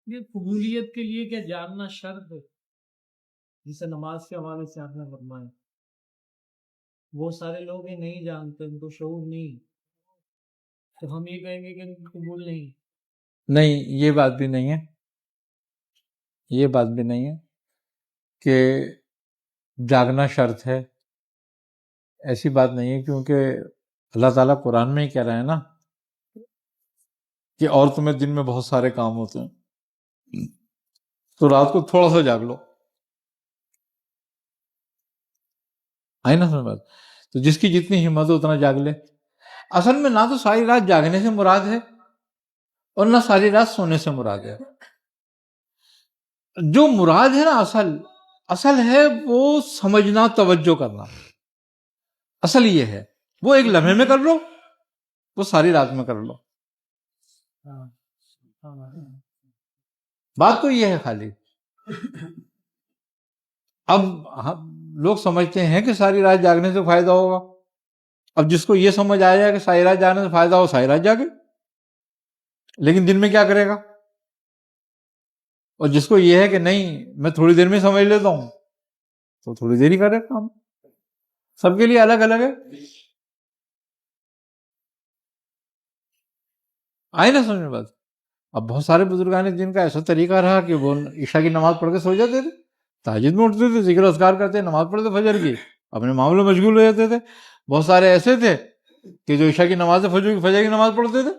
یہ قبولیت کے لیے کیا جاننا شرط ہے؟ جسے نماز کے حوالے سے آپ نے فرمایا وہ سارے لوگ یہ نہیں جانتے، ان کو شعور نہیں، تو ہم یہ کہیں گے کہ ان کو قبول نہیں؟ نہیں، یہ بات بھی نہیں ہے، یہ بات بھی نہیں ہے کہ جاگنا شرط ہے، ایسی بات نہیں ہے، کیونکہ اللہ تعالیٰ قرآن میں ہی کہہ رہے ہیں نا کہ اور تمہیں دن میں بہت سارے کام ہوتے ہیں تو رات کو تھوڑا سا جاگ لو، آئی نا سمجھ بات؟ تو جس کی جتنی ہمت ہو اتنا جاگ لے۔ اصل میں نہ تو ساری رات جاگنے سے مراد ہے اور نہ ساری رات سونے سے مراد ہے۔ جو مراد ہے نا اصل ہے وہ سمجھنا، توجہ کرنا، اصل یہ ہے۔ وہ ایک لمحے میں کر لو، وہ ساری رات میں کر لو، بات تو یہ ہے خالی۔ اب لوگ سمجھتے ہیں کہ ساری رات جاگنے سے فائدہ ہوگا، اب جس کو یہ سمجھ آ جائے کہ ساری رات جاگنے سے فائدہ ہو، ساری رات جاگے، لیکن دن میں کیا کرے گا؟ اور جس کو یہ ہے کہ نہیں میں تھوڑی دیر میں سمجھ لیتا ہوں تو تھوڑی دیر ہی کرے کام۔ سب کے لیے الگ الگ ہے، آئے نا سمجھ میں بات؟ اب بہت سارے بزرگان جن کا ایسا طریقہ رہا کہ وہ عشاء کی نماز پڑھ کے سو جاتے تھے، تہجد میں اٹھتے تھے، ذکر اذکار کرتے، نماز پڑھتے فجر کی، اپنے معاملوں میں مشغول ہو جاتے تھے۔ بہت سارے ایسے تھے کہ جو عشاء کی نماز فجر کی نماز پڑھتے تھے